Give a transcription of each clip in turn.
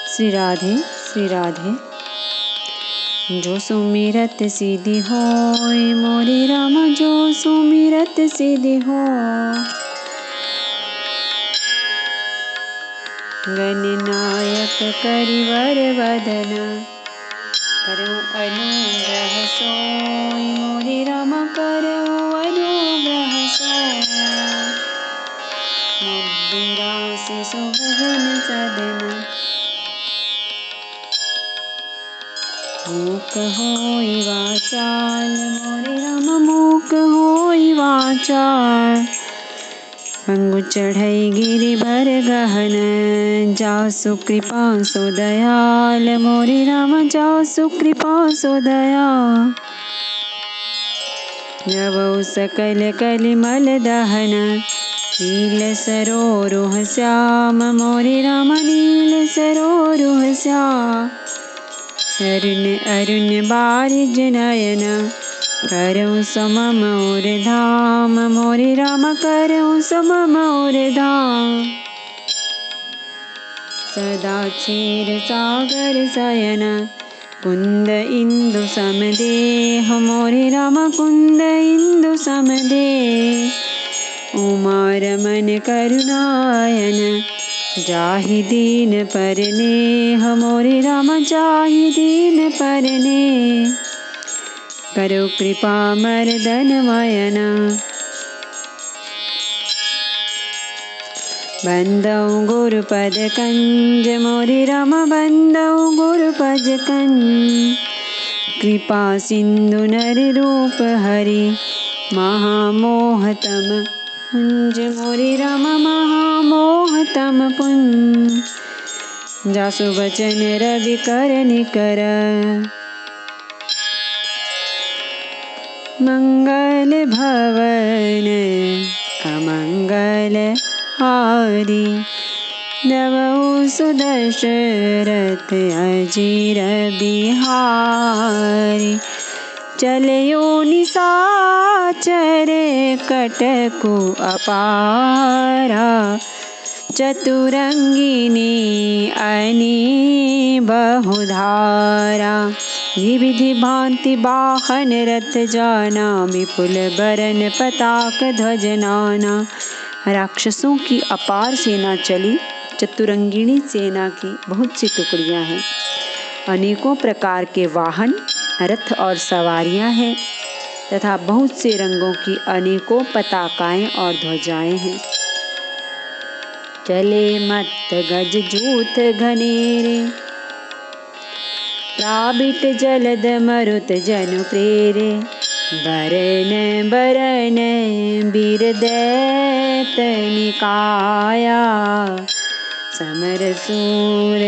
श्री राधे श्री राधे। जो सुमिरत सिद्धि होय मोरे राम, जो सुमिरत सिद्धि होय। गणनायक करिवर वदन, करो अनुग्रह सोय मोरे राम, करो अनुग्रह सोय। मुद्रासि सुगहन सदन, मूक होय वाचाल मोरे राम, मूक होय वाचाल। पंगु चढ़ई गिरिवर गहन, जासु कृपा सो दयाल मोरे राम, जासु कृपा सो दयाल। जबउ सकल कलिमल दहन, नील सरोरुह श्याम मोरे राम, नील सरोरुह श्याम। अरुण अरुण बारिज नयन, करऊँ समम और धाम मोरे राम, करऊँ समम और धाम। सदा क्षीर सागर शयन, कुंद इंदु समदेह मोरे राम, कुंद इंदु समदेह। उमा रमन करुणायन, जाहि दीन परनेह मोरे राम, जाहि दीन परनेह। करो कृपा मर्दन मयन, बंदउ गुरुपद कंज मोरे राम, बंदउ गुरुपद कंज। कृपा सिंधु नर रूप हरि, महामोहतम पुंज मोरे राम, महामोहतम पुंज। जासु बचन रवि कर निकर, मंगल भवन अमंगल हारी। नवउ सुदशरथ अजीर बिहारी, चलयो निशाचर कटकु अपारा। चतुरंगिनी अनि बहुधारा, विविधि भांति वाहन रथ जाना। विपुल बरन पताक ध्वज नाना। राक्षसों की अपार सेना चली। चतुरंगिणी सेना की बहुत सी टुकड़ियां हैं। अनेकों प्रकार के वाहन, रथ और सवारियां हैं तथा बहुत से रंगों की अनेकों पताकाएं और ध्वजाएं हैं। चले मत गज जूथ घनेरे, प्राबिट जलद मरुत जनु प्रेरे। बरन बरन वीर दैत निकाया, समर सूर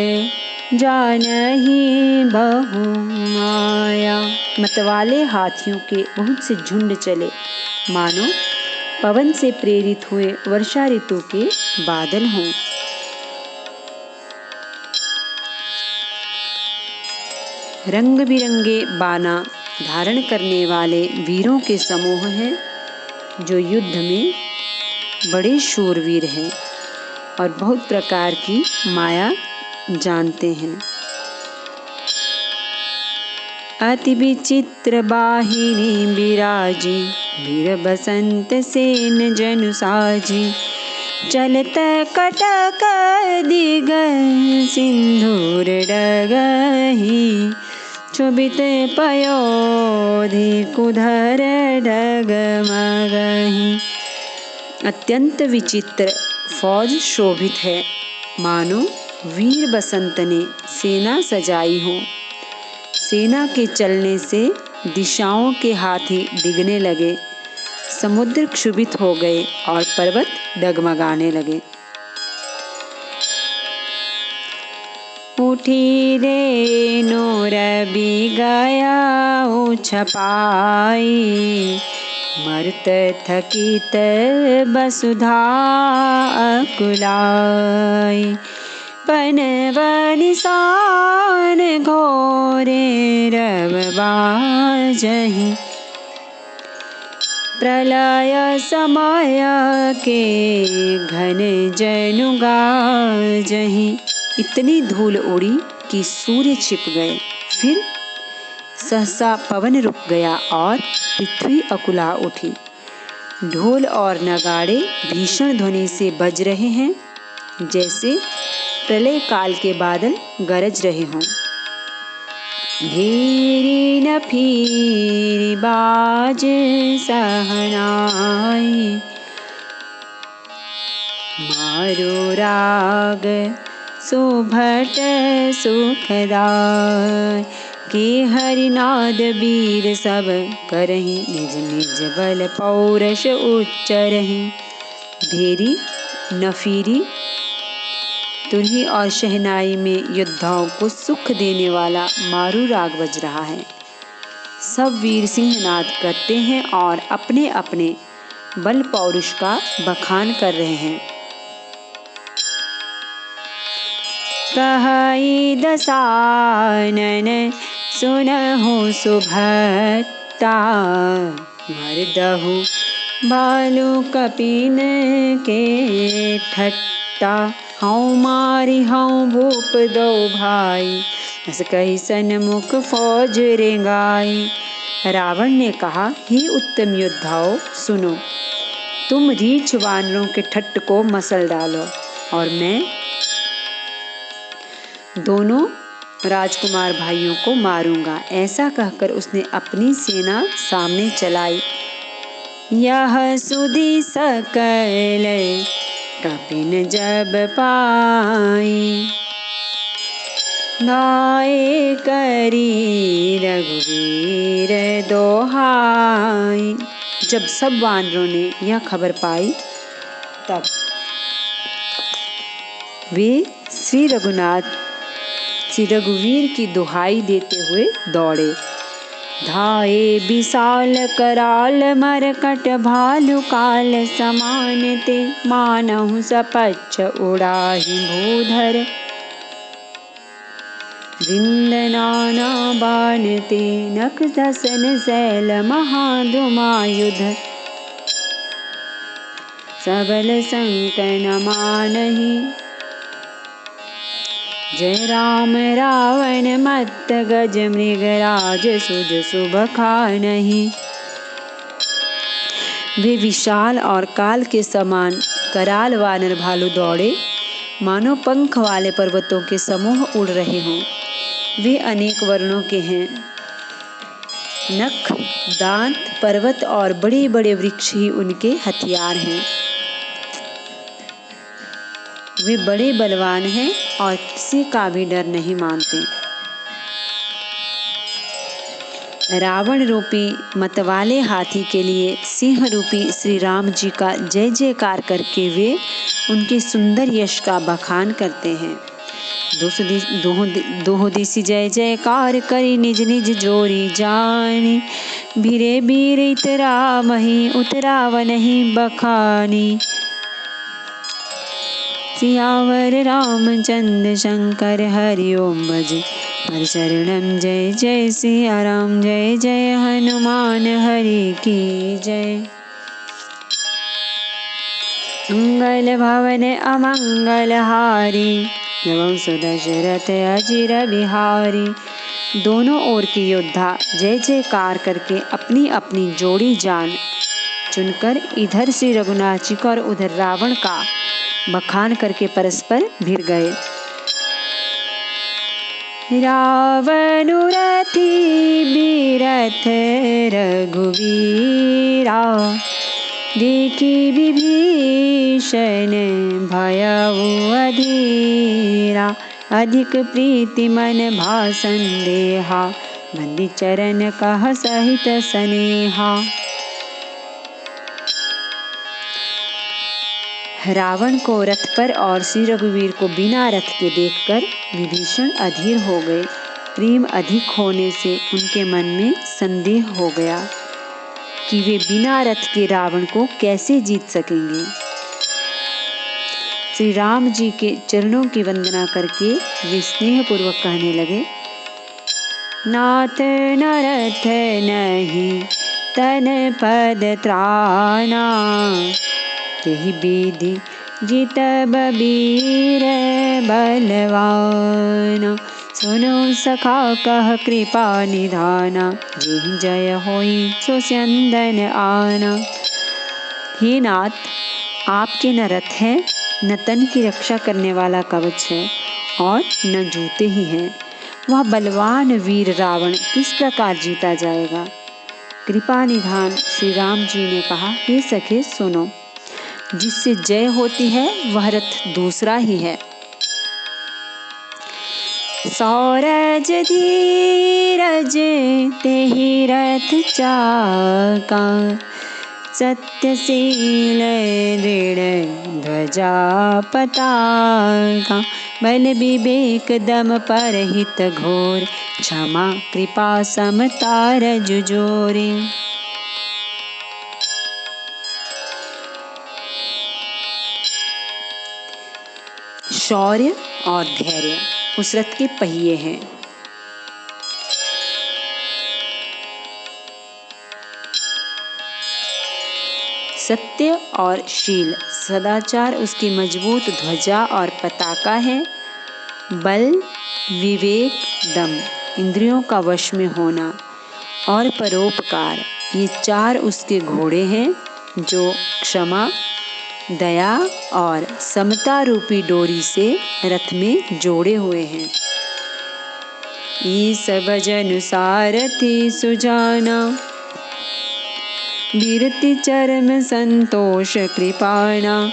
जानहि बहु माया। मतवाले हाथियों के बहुत से झुंड चले, मानो पवन से प्रेरित हुए वर्षा ऋतु के बादल हों। रंग बिरंगे बाना धारण करने वाले वीरों के समूह हैं, जो युद्ध में बड़े शूरवीर हैं और बहुत प्रकार की माया जानते हैं। अति विचित्र बाहिनी बिराजी, वीर बसंत सेन जनु साजी। चलत कटक दिग सिंधूर डगहि, क्षोभित पयोधि कुधर डगमगहि। अत्यंत विचित्र फौज शोभित है, मानो वीर बसंत ने सेना सजाई हो। सेना के चलने से दिशाओं के हाथी डिगने लगे, समुद्र क्षुभित हो गए और पर्वत डगमगाने लगे। उठी रेनो रवि गया छपाई, मर्त थकित वसुधा अकुलाई। पनवन सान घोरे रव बाजहि, प्रलय समय के घन जनु गाजहीं। इतनी धूल उड़ी कि सूर्य छिप गए। फिर सहसा पवन रुक गया और पृथ्वी अकुला उठी। ढोल और नगाड़े भीषण ध्वनि से बज रहे हैं, जैसे प्रलय काल के बादल गरज रहे हों। घेरी न फिरी बाज सहनाई, मारो राग सुभट सुखदाय। के हरिनाद वीर सब करहि, निज निज बल पौरष उच्चरहि। भेरी नफीरी तुरही और शहनाई में योद्धाओं को सुख देने वाला मारू राग बज रहा है। सब वीर सिंह नाद करते हैं और अपने अपने बल पौरुष का बखान कर रहे हैं। कहई दसानन सुनहु सुभट्टा, मरदहु भालू कपिन के ठट्टा। हऊँ मारी हऊँ भूप दो भाई, हस कही सन्मुख फौज रेंगाई। रावण ने कहा, हे उत्तम योद्धाओं सुनो, तुम रीछ वानरों के ठट्ट को मसल डालो और मैं दोनों राजकुमार भाइयों को मारूंगा। ऐसा कहकर उसने अपनी सेना सामने चलाई। यह सुधि सकल कपिन जब पाई, गाए करी रघुवीर दोहाई। जब सब वानरों ने यह खबर पाई, तब वे श्री रघुवीर की दुहाई देते हुए दौड़े। धाये विशाल कराल मरकट, भालु काल समान ते। मानहु सपच्छ उड़ाहि भूधर, विंद नाना बाण ते। नख दसन शैल महाधुमायुध, सबल संकन मानहि। जय राम रावण मत्त गज, मृगराज सुज सुबखानहि। वे विशाल और काल के समान कराल वानर भालू दौड़े, मानो पंख वाले पर्वतों के समूह उड़ रहे हों। वे अनेक वर्णों के हैं। नख, दांत, पर्वत और बड़े बड़े वृक्ष ही उनके हथियार हैं। वे बड़े बलवान हैं और किसी का भी डर नहीं मानते। रावण रूपी मतवाले हाथी के लिए सिंह रूपी श्री राम जी का जय जयकार करके वे उनके सुंदर यश का बखान करते हैं। दोहों दिसि जय जयकार करी, निज निज जोरी जानी। भीरे बीर इतरामहि, उतरावनहि बखानी। सियावर रामचंद्र शंकर हरि ओम भज, हर शरणम जय जय सिया राम। जय जय हनुमान हरि की जय। मंगल भवन अमंगल हारी, नवंसु दशरथ अजिर बिहारी। दोनों ओर के योद्धा जय जयकार करके अपनी अपनी जोड़ी जान चुनकर इधर से रघुनाथ जी का और उधर रावण का बखान करके परस्पर भिड़ गए। रावणु रथी बिरथ रघुवीरा, देखी विभीषण भयउ अधीरा। अधिक प्रीति मन भासन देहा, बंदी चरण कह सहित सनेहा। रावण को रथ पर और श्री रघुवीर को बिना रथ के देखकर विभीषण अधीर हो गए। प्रेम अधिक होने से उनके मन में संदेह हो गया कि वे बिना रथ के रावण को कैसे जीत सकेंगे। श्री राम जी के चरणों की वंदना करके वे स्नेह पूर्वक कहने लगे, नाथ न रथ नहीं तन पद त्राना। यही विधि जितब वीर बलवाना। सुनो सखा कह कृपा निधाना। जेहि जय होई सो स्यंदन आना। हे नाथ, आपके न रथ है, न तन की रक्षा करने वाला कवच है और न जूते ही हैं। वह बलवान वीर रावण किस प्रकार जीता जाएगा। कृपा निधान श्री राम जी ने कहा, हे सखे सुनो, जिससे जय होती है वह रथ दूसरा ही है। सौरज धीरज तेहि रथ चाका। सत्यशील दृढ़ ध्वजा पताका। बल विवेक दम परहित घोर। क्षमा कृपा समता रजु जोरे। शौर्य और धैर्य उस रथ के पहिए हैं। सत्य और शील सदाचार उसकी मजबूत ध्वजा और पताका है। बल विवेक दम इंद्रियों का वश में होना और परोपकार ये चार उसके घोड़े हैं, जो क्षमा दया और समता रूपी डोरी से रथ में जोड़े हुए हैं। ईस भजन सारथी सुजाना। वीरति चरम संतोष कृपाणा।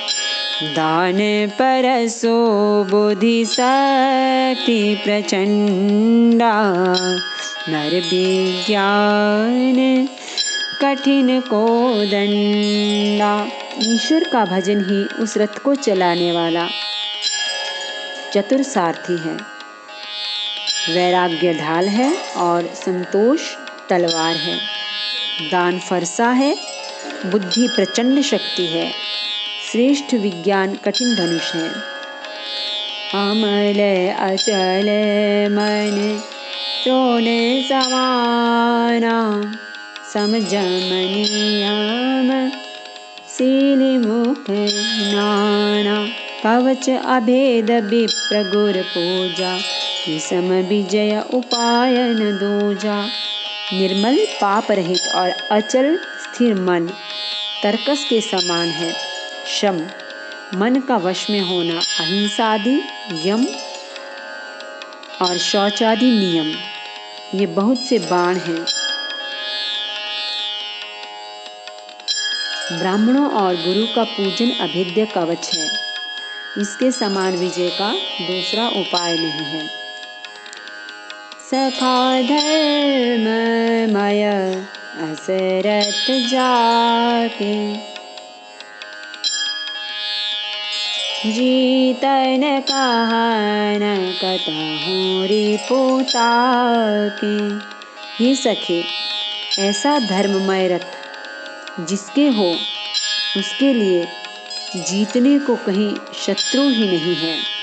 दान परसो बुद्धि शक्ति प्रचंडा। नर विज्ञान कठिन को दंडा। ईश्वर का भजन ही उस रथ को चलाने वाला चतुर सारथी है। वैराग्य ढाल है और संतोष तलवार है। दान फरसा है, बुद्धि प्रचंड शक्ति है। श्रेष्ठ विज्ञान कठिन धनुष है। अमल अचल मन त्रोने समाना। समझम नियम शील मुख नाना। कवच अभेद विप्र गुर पूजा। सम विजय उपाय न दूजा। निर्मल पाप रहित और अचल स्थिर मन तरकस के समान है। शम मन का वश में होना। अहिंसादि यम और शौचादि नियम ये बहुत से बाण हैं। ब्राह्मणों और गुरु का पूजन अभेद्य कवच है। इसके समान विजय का दूसरा उपाय नहीं है। सखा धर्ममय असरथ जाके। जीतन कहन कतहु रिपुता के। हे सखे, ऐसा धर्ममय रथ जिसके हो उसके लिए जीतने को कहीं शत्रु ही नहीं है।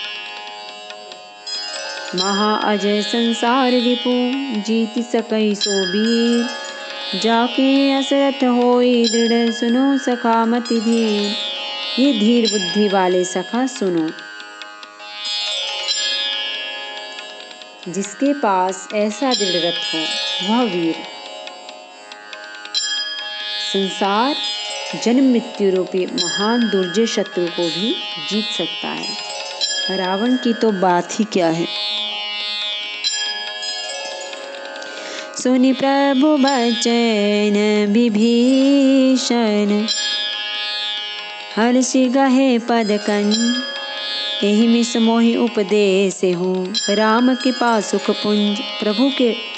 महा अजय संसार रिपु जीत सकई सो वीर। जाके असरथ होई दृढ़ सुनो सखा मति धीर। ये धीर बुद्धि वाले सखा सुनो, जिसके पास ऐसा दृढ़ रथ हो वह वीर संसार जन्म मृत्यु रूपी महान दुर्जय शत्रु को भी जीत सकता है। रावण की तो बात ही क्या है। सुनि प्रभु बचन विभीषण। हर्षि गहे पद कन। एहि मिस मोहि उपदेश हो। राम कृपा सुख पुंज। प्रभु के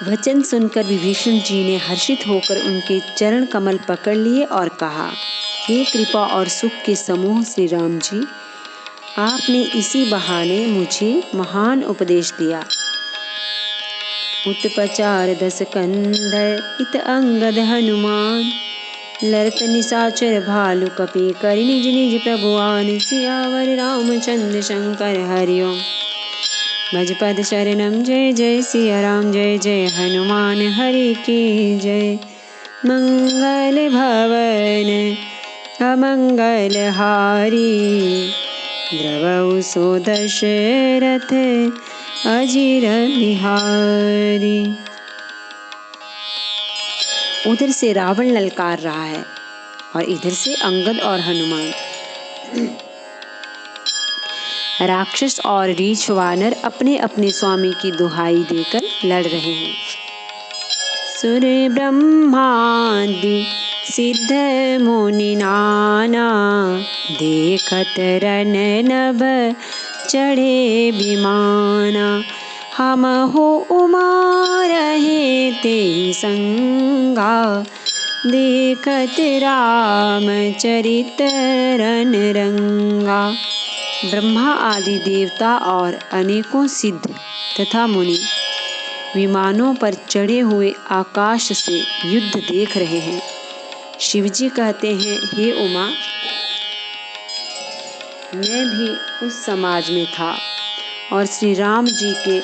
वचन सुनकर विभीषण जी ने हर्षित होकर उनके चरण कमल पकड़ लिए और कहा, हे कृपा और सुख के समूह श्री राम जी, आपने इसी बहाने मुझे महान उपदेश दिया। उत्पचार दस कंधर इत अंगद हनुमान। लरत निशाचर भालु कपि करि निज निज प्रभुआन। सियावर रामचंद्र शंकर हरिओम। भज पद शरणम। जय जय सिया राम, जय जय हनुमान हरि की जय। मंगल भवन अमंगल हारी, द्रवहु सो दशरथ अजिर बिहारी। उधर से रावण ललकार रहा है और इधर से अंगद और हनुमान। राक्षस और रीछ वानर अपने अपने स्वामी की दुहाई देकर लड़ रहे हैं। सुर ब्रह्मादि सिद्ध मुनि नाना, देखत रन नभ चढ़े विमाना। हम हो उमा रहे ते संगा, देखत राम चरित रन रंगा। ब्रह्मा आदि देवता और अनेकों सिद्ध तथा मुनि विमानों पर चढ़े हुए आकाश से युद्ध देख रहे हैं। शिवजी कहते हैं, हे उमा, मैं भी उस समाज में था और श्री राम जी के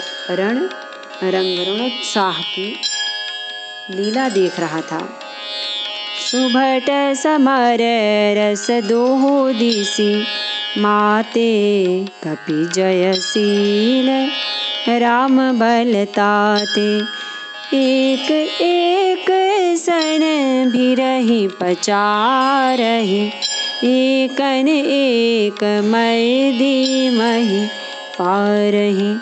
रणोत्साह की लीला देख रहा था। सुभट समर रस दोहो दिसि, माते कपि जयशील राम बल ताते। एक एक सन भिरहि पचारहि, एकन एक मैदी मही पारहि।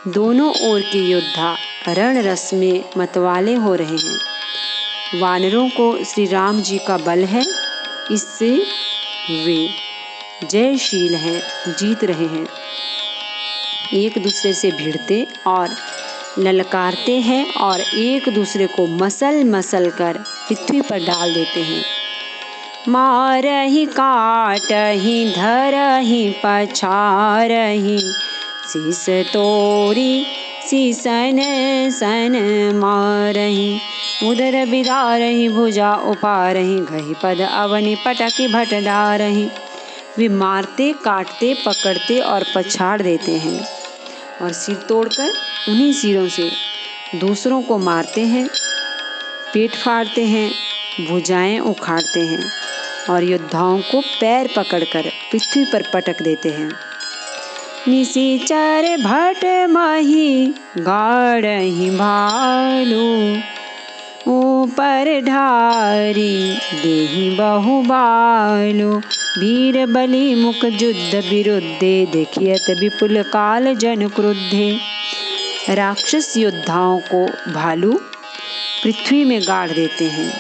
दोनों ओर के योद्धा रण रस में मतवाले हो रहे हैं। वानरों को श्री राम जी का बल है, इससे वे जयशील हैं, जीत रहे हैं। एक दूसरे से भिड़ते और ललकारते हैं और एक दूसरे को मसल मसल कर पृथ्वी पर डाल देते हैं। मारहि काटहि धरहि पछारहि, शीस तोरी शीसन सन मारहि। उदर बिदारहि भुजा उपारहि, गहि पद अवनि पटकि भट डारहि। वे मारते, काटते, पकड़ते और पछाड़ देते हैं और सिर तोड़कर उन्हीं सिरों से दूसरों को मारते हैं, पेट फाड़ते हैं, भुजाएं उखाड़ते हैं और योद्धाओं को पैर पकड़कर पृथ्वी पर पटक देते हैं। निशिचर भट मही गाड़हि भालू, ऊपर ढारी देहि बहुबालू। वीर बलि मुख युद्ध विरुद्धे, देखियत विपुल काल जन क्रुद्धे। राक्षस योद्धाओं को भालू पृथ्वी में गाड़ देते हैं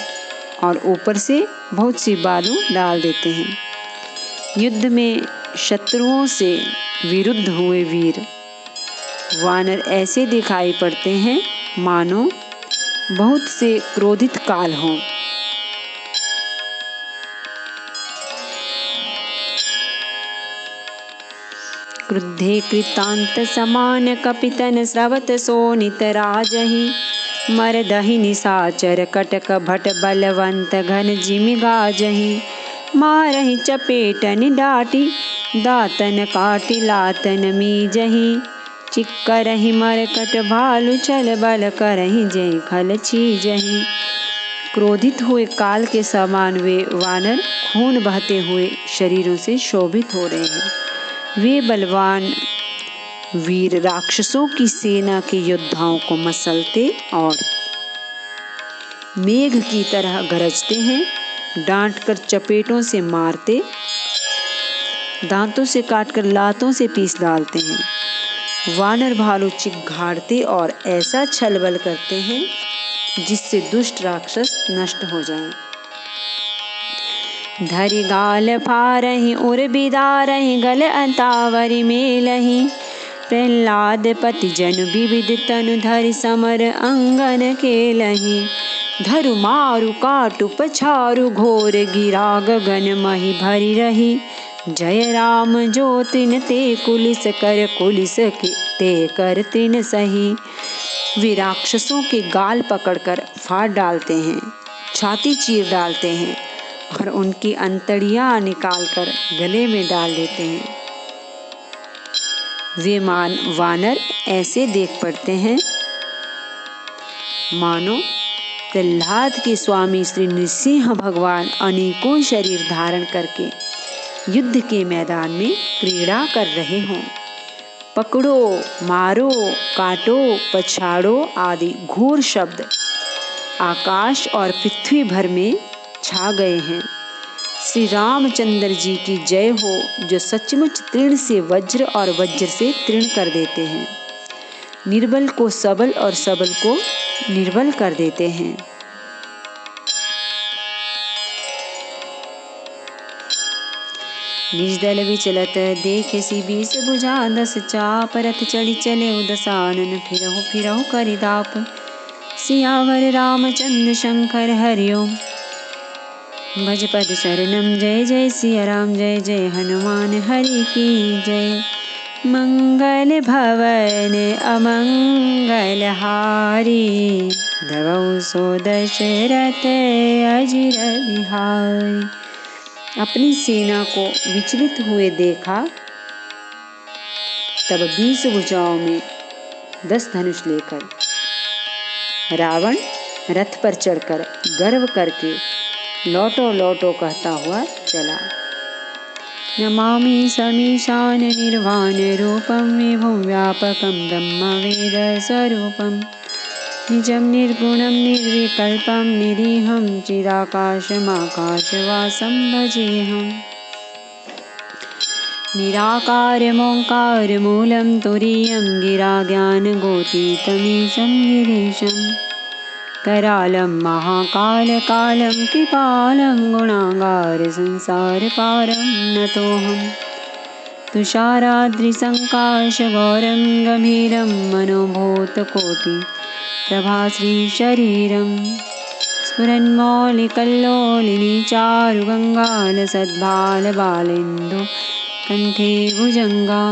और ऊपर से बहुत सी बालू डाल देते हैं। युद्ध में शत्रुओं से विरुद्ध हुए वीर वानर ऐसे दिखाई पड़ते हैं मानो बहुत से क्रोधित काल हों। क्रुद्धे कृतांत समान, कपितन स्रवत सोनित राजहि। मरदहि निशाचर कटक भट, बलवंत घन जिमि गाजहि। मारहि चपेटनि डाटी, दातन काटि लातन मीजहि। चिक्करहि मरकट भालु, छल बल करहि जय खल चीजहि। क्रोधित हुए काल के समान वे वानर खून बहते हुए शरीरों से शोभित हो रहे हैं। वे बलवान वीर राक्षसों की सेना के योद्धाओं को मसलते और मेघ की तरह गरजते हैं, डांटकर चपेटों से मारते, दांतों से काटकर लातों से पीस डालते हैं। वानर भालू चिघाड़ते और ऐसा छल बल करते हैं जिससे दुष्ट राक्षस नष्ट हो जाएं। धरि गाल फारहि उर बिदारहि, गल अंतावरि मेलहि। प्रहलाद पति जनु विविध तनु, धरि समर अंगन केलहि। धरु मारु काटु पछारु, घोर गिरा गगन मही भरि रही। जय राम जो तिन ते कुलिस कर, कुलिस ते कर तिन सही। वे राक्षसों के गाल पकड़कर फाड़ डालते हैं, छाती चीर डालते हैं और उनकी अंतड़ियां निकालकर गले में डाल देते हैं। वे वानर ऐसे देख पड़ते हैं मानो प्रहलाद के स्वामी श्री नृसिंह भगवान अनेकों शरीर धारण करके युद्ध के मैदान में क्रीड़ा कर रहे हों। पकड़ो, मारो, काटो, पछाड़ो आदि घोर शब्द आकाश और पृथ्वी भर में छा गए हैं। श्री रामचंद्र जी की जय हो, जो सचमुच तृण से वज्र और वज्र से तृण कर देते हैं, निर्बल को सबल और सबल को निर्बल कर देते हैं। निज दल विचलत देखे सी 20 भुजा 10 चाप, रथ चढ़ी चले उदसानन फिरहु फिरहु करिदाप। सियावर रामचंद्र शंकर हरिओम, भजपद शरणम जय जय सिया राम, जय जय हनुमान हरि की जय। मंगल भवन अमंगल हारी, धवौ सो दशरथ अजिर बिहारी। अपनी सेना को विचलित हुए देखा, तब 20 भुजाओं में 10 धनुष लेकर रावण रथ पर चढ़कर गर्व करके लौटो लौटो कहता हुआ चला। नमामि समीशान निर्वाण रूपम, विभुं व्यापकं ब्रह्म वेद स्वरूपम, निजं निर्गुणं निर्विकल्पं निरीहं चिदाकाशमाकाशवासं भजेऽहम्। निराकारमोङ्कारमूलं तुरीयं गिराज्ञानगोतीतमीशं गिरीशम्, करालं महाकालकालं कृपालं गुणागार संसारपारं नतोऽहम्। तुषाराद्रिसङ्काशगौरं गम्भीरं मनोभूतकोटि प्रभाश्रीशरीरं, स्फुरन्मौलिकल्लोलिनी चारुगङ्गालसद्भालबालेन्दु कण्ठे भुजङ्गा,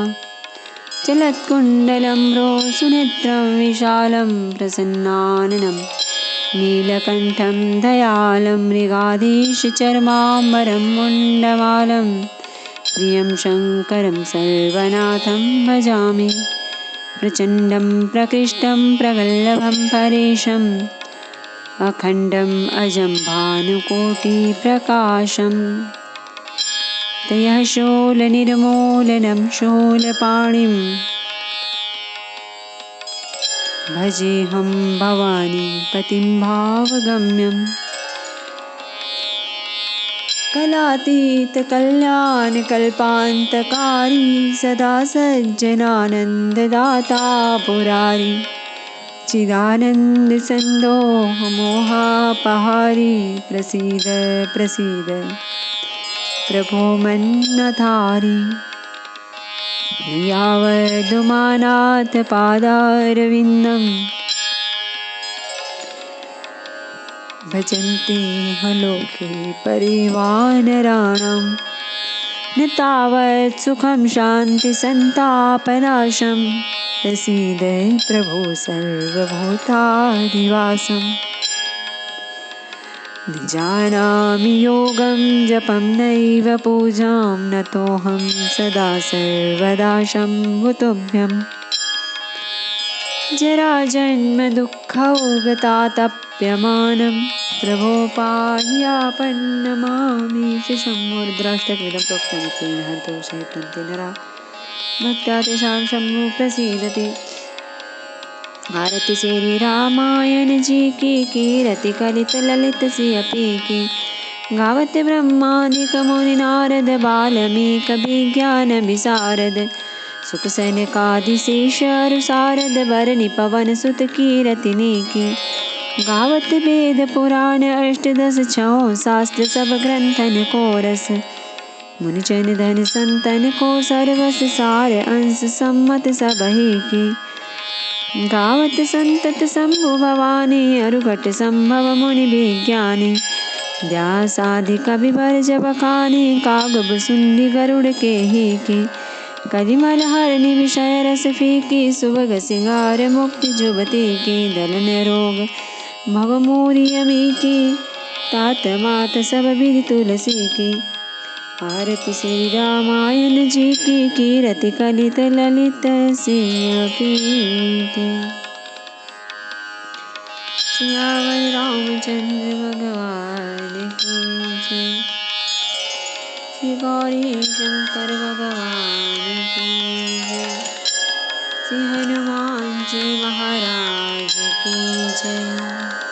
चलत्कुण्डलम्भ्रो सुनेत्रं विशालं प्रसन्नाननं, नीलकण्ठं दयालं मृगाधीशचर्माम्बरं मुण्डमालं, प्रियं शङ्करं सर्वनाथं भजामि। प्रचण्डं प्रकृष्टं प्रगल्भं परेशम्, अखण्डम् अजं भानुकोटिप्रकाशम्, तयः शूलनिर्मूलनं शूलपाणिं, भजेऽहं भवानी पतिं भावगम्यम्। कलातीत कल्याण कल्पान्तकारी, सदा सज्जनानन्ददाता पुरारी, चिदानन्द सन्दोह मोहापहारी, प्रसीद प्रसीद प्रभो मन्नधारी। यावदुमानाथ पादारविन्दं, भजन्ते लोके परिवानराणां, न तावत् सुखं शान्ति सन्तापनाशं, प्रसीद प्रभो सर्वभूताधिवासम्। न जानामि योगं जपं नैव पूजां, नतोऽहं सदा सर्वदा शम्भुतुभ्यं। जराजन्म दुःखौ गतातप्यमानं, प्रभो पाह्यापन्नमामीश शम्भुर्द्राष्टकृतं प्रोक्तमित्येन हरदोषे तन्ते नरा, भक्त्या तेषां शम्भु प्रसीदति। आरती श्री रामायण जी की, कीरति कलित ललित सियपी की, गावत ब्रह्मादिक मुनि नारद बाल्मीक विज्ञान विशारद, सुख सनकादिशेष अरु सारद बरनि पवन सुत कीरति नेकी। गावत वेद पुराण अष्टदश छौ शास्त्र सब ग्रंथन को रस, मुनिजन धन संतन को सर्वस सार अंश सम्मत सबहि की। गावत संतत शंभु भवानी अरुघट संभव मुनि विज्ञानी, व्यासादि कवि बरज बखानी, कागब सुंडी गरुड़ के ही की। कलिमल हरनि विषय रस फीकी, सुभग सिंगार मुक्ति जुबती की। दलन रोग भवमूरि यमी की, तात मात सब विधि तुलसी की। आरती श्री रामायण जी की कीरति कलित ललित सिंह की। सियावर रामचंद्र भगवान की जय। श्री गौरी शंकर भगवान की जय। श्री हनुमान जी महाराज की जय।